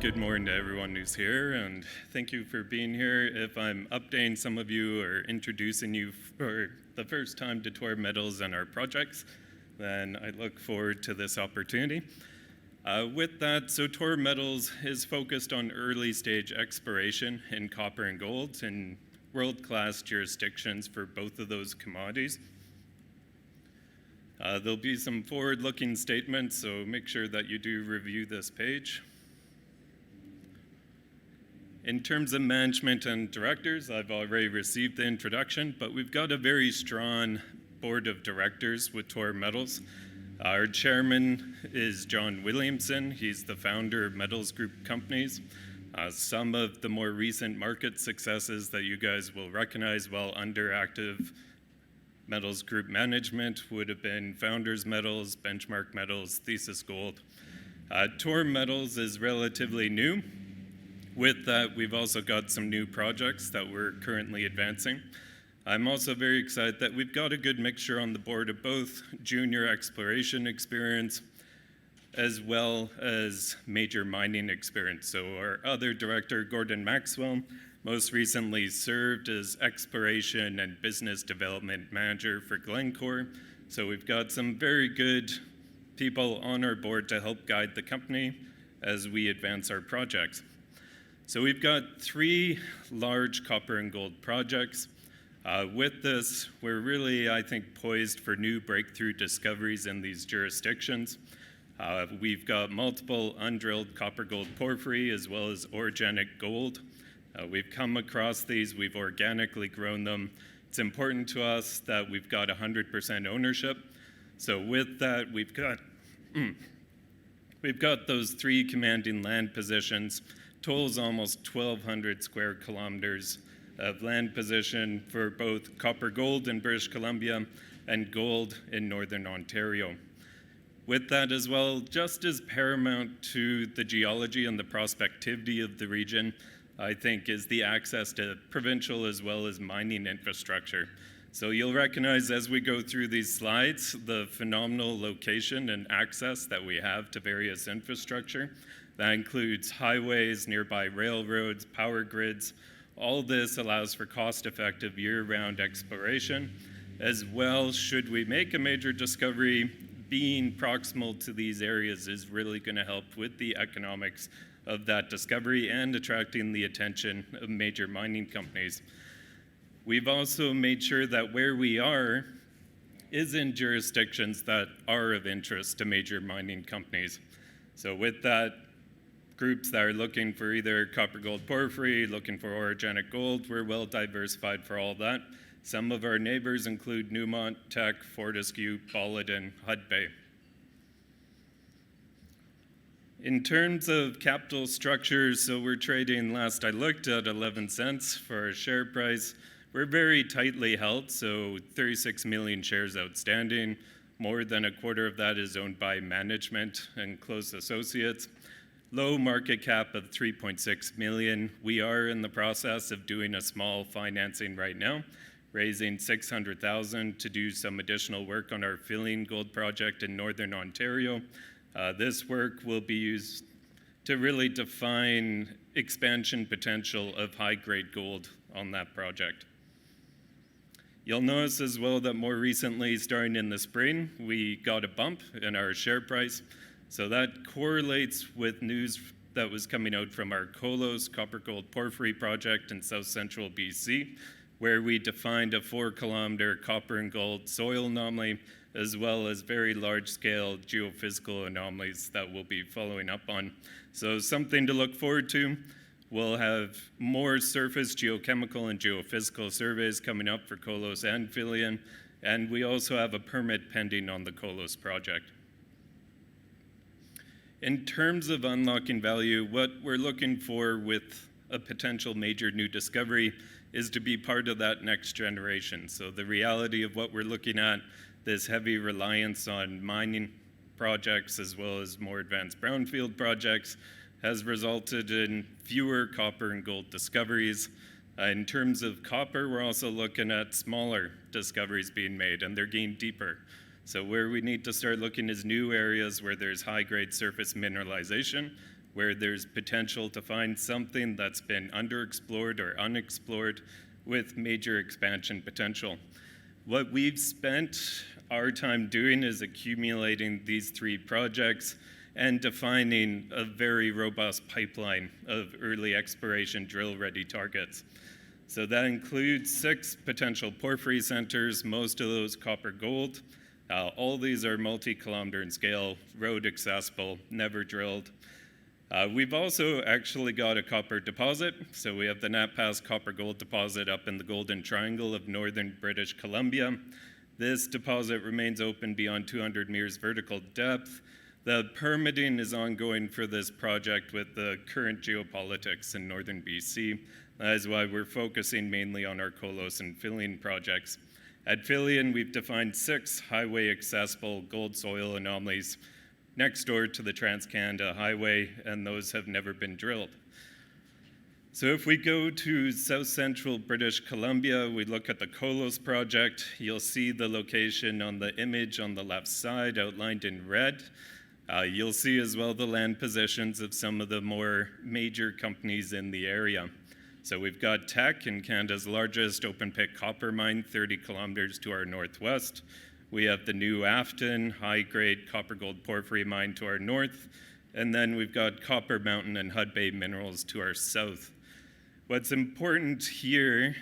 good morning to everyone who's here, and thank you for being here. If I'm updating some of you or introducing you for the first time to Torr Metals and our projects, then I look forward to this opportunity. With that, so Torr Metals is focused on early stage exploration in copper and gold in world-class jurisdictions for both of those commodities. There'll be some forward-looking statements, so make sure that you do review this page. In terms of management and directors, I've already received the introduction, but we've got a very strong board of directors with Torr Metals. Our chairman is John Williamson. He's the founder of Metals Group Companies. Some of the more recent market successes that you guys will recognize while under active Metals Group management would have been Founders Metals, Benchmark Metals, Thesis Gold. Torr Metals is relatively new. With that, we've also got some new projects that we're currently advancing. I'm also very excited that we've got a good mixture on the board of both junior exploration experience as well as major mining experience. So our other director, Gordon Maxwell, most recently served as exploration and business development manager for Glencore. So we've got some very good people on our board to help guide the company as we advance our projects. So we've got 3 large copper and gold projects. With this, we're really, I think, poised for new breakthrough discoveries in these jurisdictions. We've got multiple undrilled copper-gold porphyry as well as orogenic gold. We've come across these, we've organically grown them. It's important to us that we've got 100% ownership. So with that, we've got those 3 commanding land positions. Totals almost 1,200 square kilometers of land position for both copper gold in British Columbia and gold in Northern Ontario. With that as well, just as paramount to the geology and the prospectivity of the region, I think, is the access to provincial as well as mining infrastructure. So you'll recognize as we go through these slides the phenomenal location and access that we have to various infrastructure. That includes highways, nearby railroads, power grids. All this allows for cost-effective year-round exploration. As well, should we make a major discovery, being proximal to these areas is really going to help with the economics of that discovery and attracting the attention of major mining companies. We've also made sure that where we are is in jurisdictions that are of interest to major mining companies. So with that, groups that are looking for either copper gold porphyry, looking for orogenic gold, we're well diversified for all that. Some of our neighbors include Newmont, Teck, Fortescue, Paladin, Hudbay. In terms of capital structures, so we're trading, last I looked, at 11 cents for our share price. We're very tightly held, so 36 million shares outstanding. More than a quarter of that is owned by management and close associates. Low market cap of 3.6 million. We are in the process of doing a small financing right now, raising 600,000 to do some additional work on our Fillian Gold project in Northern Ontario. This work will be used to really define expansion potential of high-grade gold on that project. You'll notice as well that more recently, starting in the spring, we got a bump in our share price. So that correlates with news that was coming out from our Colos copper-gold porphyry project in south central BC, where we defined a 4-kilometer copper and gold soil anomaly, as well as very large-scale geophysical anomalies that we'll be following up on. So something to look forward to. We'll have more surface geochemical and geophysical surveys coming up for Colos and Fillian, and we also have a permit pending on the Colos project. In terms of unlocking value, what we're looking for with a potential major new discovery is to be part of that next generation. So the reality of what we're looking at, this heavy reliance on mining projects as well as more advanced brownfield projects, has resulted in fewer copper and gold discoveries. In terms of copper, we're also looking at smaller discoveries being made, and they're getting deeper. So where we need to start looking is new areas where there's high-grade surface mineralization, where there's potential to find something that's been underexplored or unexplored with major expansion potential. What we've spent our time doing is accumulating these 3 projects and defining a very robust pipeline of early exploration drill-ready targets. So that includes 6 potential porphyry centers, most of those copper gold. All these are multi-kilometer in scale, road accessible, never drilled. We've also actually got a copper deposit. So we have the Nat Pass copper gold deposit up in the Golden Triangle of northern British Columbia. This deposit remains open beyond 200 meters vertical depth. The permitting is ongoing for this project with the current geopolitics in northern BC. That is why we're focusing mainly on our Kolos and Fillian projects. At Fillian, we've defined 6 highway-accessible gold soil anomalies next door to the Trans-Canada Highway, and those have never been drilled. So if we go to south-central British Columbia, we look at the Kolos project, you'll see the location on the image on the left side outlined in red. You'll see as well the land positions of some of the more major companies in the area. So we've got Teck in Canada's largest open-pit copper mine, 30 kilometers to our northwest. We have the new Afton high-grade copper-gold porphyry mine to our north. And then we've got Copper Mountain and Hudbay Minerals to our south. What's important here,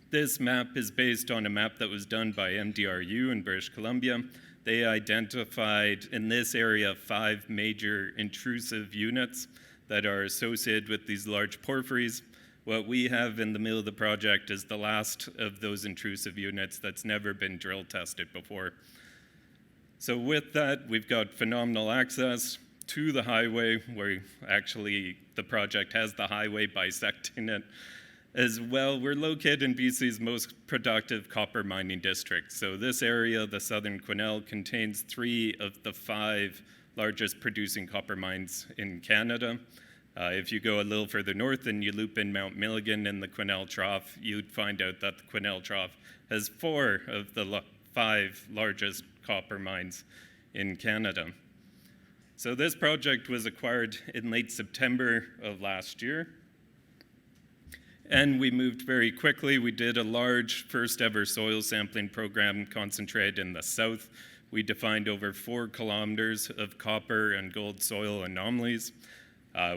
this map is based on a map that was done by MDRU in British Columbia. They identified in this area 5 major intrusive units that are associated with these large porphyries. What we have in the middle of the project is the last of those intrusive units that's never been drill tested before. So with that, we've got phenomenal access to the highway, where actually the project has the highway bisecting it. As well, we're located in BC's most productive copper mining district. So this area, the Southern Quesnel, contains 3 of the 5 largest producing copper mines in Canada. If you go a little further north and you loop in Mount Milligan in the Quesnel Trough, you'd find out that the Quesnel Trough has 4 of the 5 largest copper mines in Canada. So this project was acquired in late September of last year. And we moved very quickly. We did a large first ever soil sampling program concentrated in the south. We defined over 4 kilometers of copper and gold soil anomalies.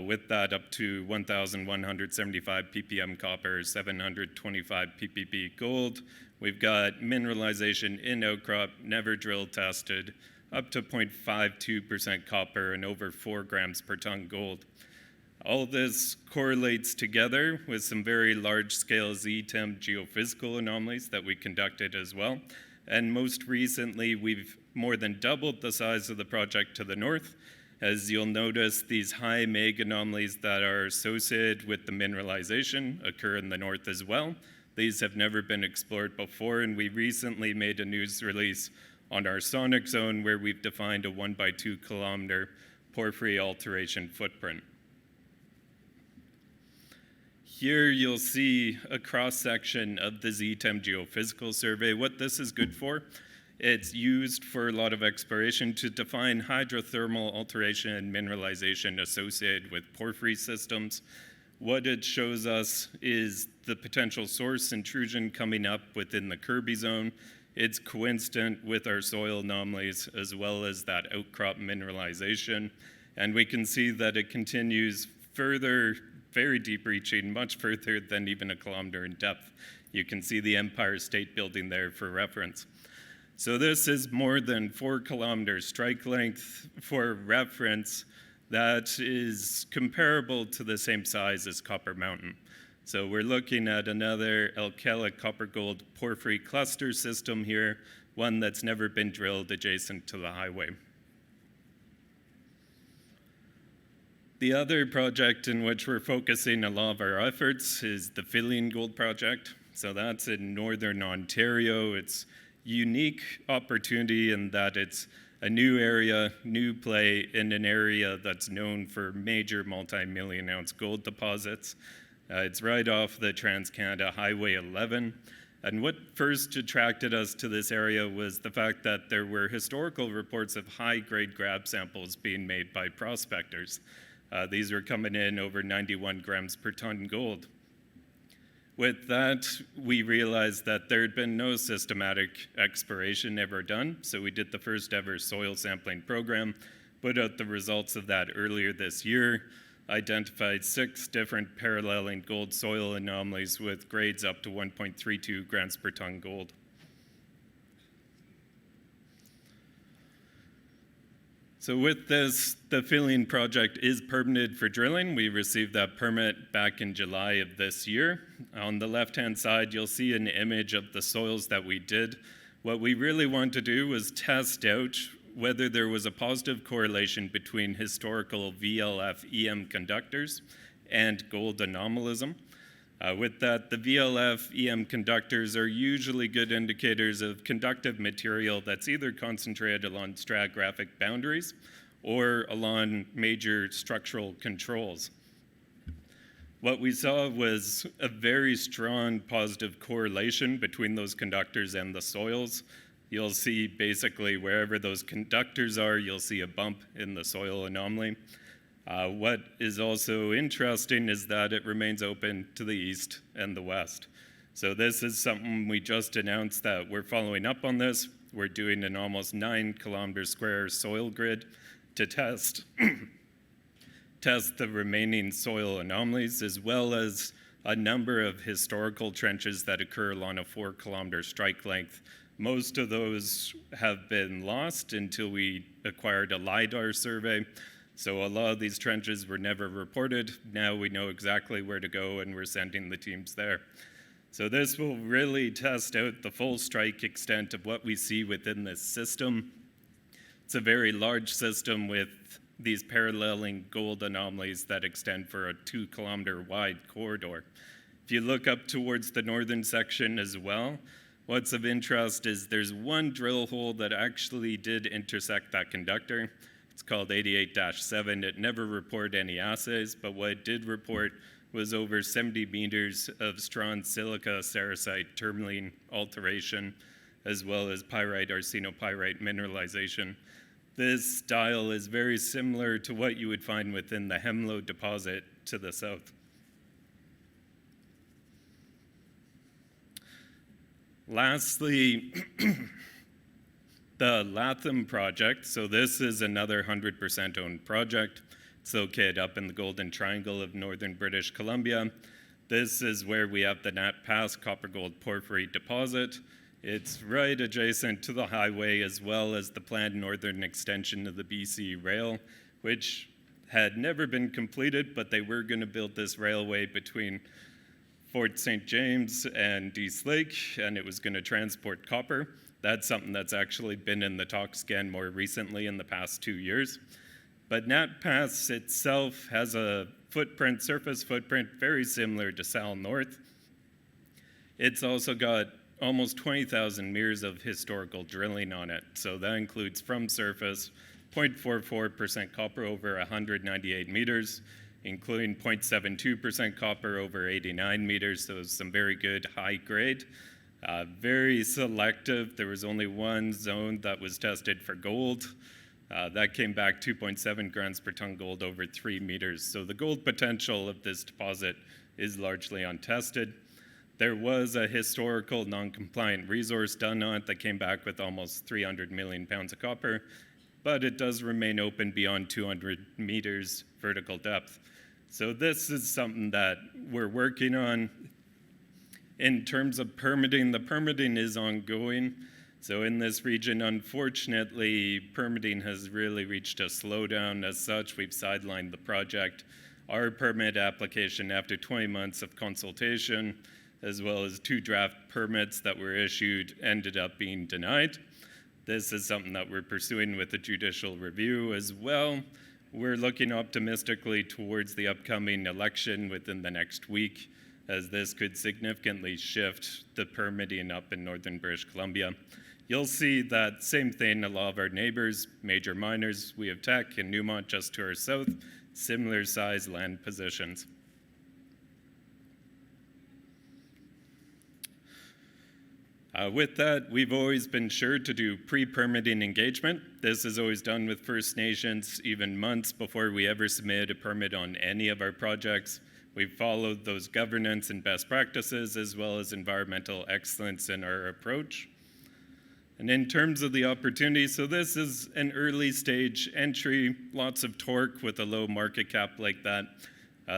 With that up to 1,175 ppm copper, 725 ppb gold. We've got mineralization in outcrop, never drill tested, up to 0.52% copper and over 4 grams per ton gold. All this correlates together with some very large-scale ZTEM geophysical anomalies that we conducted as well. And most recently, we've more than doubled the size of the project to the north. As you'll notice, these high MEG anomalies that are associated with the mineralization occur in the north as well. These have never been explored before, and we recently made a news release on our sonic zone where we've defined a 1 by 2 kilometer porphyry alteration footprint. Here you'll see a cross-section of the ZTEM geophysical survey. What this is good for, it's used for a lot of exploration to define hydrothermal alteration and mineralization associated with porphyry systems. What it shows us is the potential source intrusion coming up within the Kirby zone. It's coincident with our soil anomalies as well as that outcrop mineralization. And we can see that it continues further, very deep reaching, much further than even a kilometer in depth. You can see the Empire State Building there for reference. So this is more than 4 kilometers strike length. For reference, that is comparable to the same size as Copper Mountain. So we're looking at another alkalic copper gold porphyry cluster system here, one that's never been drilled adjacent to the highway. The other project in which we're focusing a lot of our efforts is the Fillian Gold Project. So that's in northern Ontario. It's unique opportunity in that it's a new area, new play in an area that's known for major multi-million ounce gold deposits. It's right off the Trans-Canada Highway 11. And what first attracted us to this area was the fact that there were historical reports of high-grade grab samples being made by prospectors. These were coming in over 91 grams per ton gold. With that, we realized that there had been no systematic exploration ever done, so we did the first ever soil sampling program, put out the results of that earlier this year, identified 6 different paralleling gold soil anomalies with grades up to 1.32 grams per ton gold. So with this, the Fillian Project is permitted for drilling. We received that permit back in July of this year. On the left-hand side, you'll see an image of the soils that we did. What we really wanted to do was test out whether there was a positive correlation between historical VLF-EM conductors and gold anomalism. With that, the VLF-EM conductors are usually good indicators of conductive material that's either concentrated along stratigraphic boundaries or along major structural controls. What we saw was a very strong positive correlation between those conductors and the soils. You'll see basically wherever those conductors are, you'll see a bump in the soil anomaly. What is also interesting is that it remains open to the east and the west. So this is something we just announced that we're following up on this. We're doing an almost 9 kilometer square soil grid to test the remaining soil anomalies, as well as a number of historical trenches that occur along a 4 kilometer strike length. Most of those have been lost until we acquired a LiDAR survey. So a lot of these trenches were never reported. Now we know exactly where to go, and we're sending the teams there. So this will really test out the full strike extent of what we see within this system. It's a very large system with these paralleling gold anomalies that extend for a 2 kilometer wide corridor. If you look up towards the northern section as well, what's of interest is there's one drill hole that actually did intersect that conductor. It's called 88-7. It never reported any assays, but what it did report was over 70 meters of strong silica sericite tourmaline alteration, as well as pyrite arsenopyrite mineralization. This style is very similar to what you would find within the Hemlo deposit to the south. Lastly, the Laam Project. So this is another 100% owned project. It's located up in the Golden Triangle of northern British Columbia. This is where we have the Nat Pass copper-gold porphyry deposit. It's right adjacent to the highway, as well as the planned northern extension of the BC Rail, which had never been completed, but they were going to build this railway between Fort St. James and East Lake, and it was going to transport copper. That's something that's actually been in the talks again more recently in the past 2 years. But Nat Pass itself has a footprint, surface footprint, very similar to Sal North. It's also got almost 20,000 meters of historical drilling on it. So that includes from surface 0.44% copper over 198 meters, including 0.72% copper over 89 meters. So some very good high grade. Very selective. There was only one zone that was tested for gold. That came back 2.7 grams per ton gold over 3 meters. So the gold potential of this deposit is largely untested. There was a historical non-compliant resource done on it that came back with almost 300 million pounds of copper, but it does remain open beyond 200 meters vertical depth. So this is something that we're working on. In terms of permitting, the permitting is ongoing. So in this region, unfortunately, permitting has really reached a slowdown. As such, we've sidelined the project. Our permit application, after 20 months of consultation, as well as 2 draft permits that were issued, ended up being denied. This is something that we're pursuing with a judicial review as well. We're looking optimistically towards the upcoming election within the next week, as this could significantly shift the permitting up in northern British Columbia. You'll see that same thing, a lot of our neighbors, major miners, we have Teck and Newmont just to our south, similar size land positions. With that, we've always been sure to do pre-permitting engagement. This is always done with First Nations even months before we ever submit a permit on any of our projects. We've followed those governance and best practices as well as environmental excellence in our approach. And in terms of the opportunity, so this is an early stage entry, lots of torque with a low market cap like that.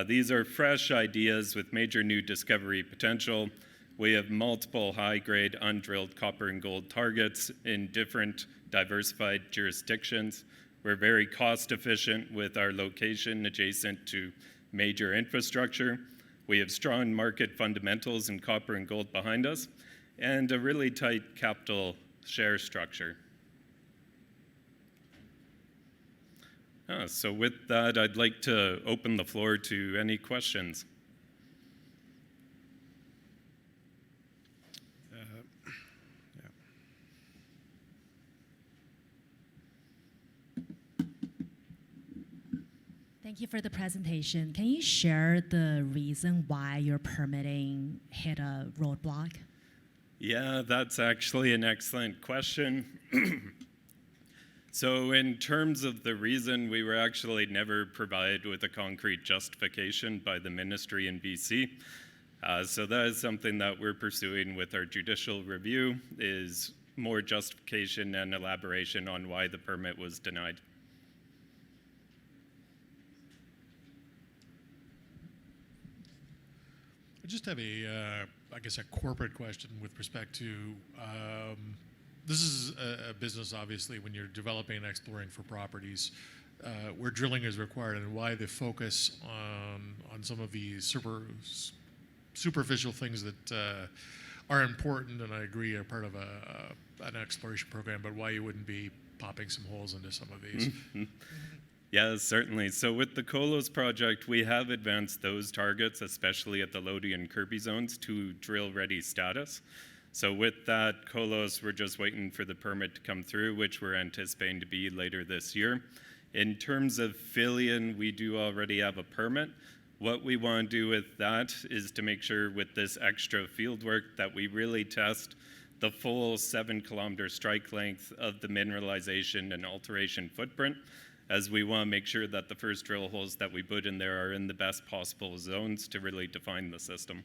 These are fresh ideas with major new discovery potential. We have multiple high-grade undrilled copper and gold targets in different diversified jurisdictions. We're very cost-efficient with our location adjacent to major infrastructure. We have strong market fundamentals in copper and gold behind us, and a really tight capital share structure. So with that, I'd like to open the floor to any questions. Thank you for the presentation. Can you share the reason why your permitting hit a roadblock? Yeah, that's actually an excellent question. So in terms of the reason, we were actually never provided with a concrete justification by the ministry in BC. So that is something that we're pursuing with our judicial review, is more justification and elaboration on why the permit was denied. I just have I guess a corporate question with respect to, this is a business, obviously, when you're developing and exploring for properties, where drilling is required, and why the focus on some of these superficial things that are important, and I agree are part of an exploration program, but why you wouldn't be popping some holes into some of these. Mm-hmm. Yeah, certainly. So with the Colos project, we have advanced those targets, especially at the Lodi and Kirby zones, to drill-ready status. So with that, Colos, we're just waiting for the permit to come through, which we're anticipating to be later this year. In terms of Fillian, we do already have a permit. What we want to do with that is to make sure with this extra field work that we really test the full 7-kilometer strike length of the mineralization and alteration footprint, as we want to make sure that the first drill holes that we put in there are in the best possible zones to really define the system.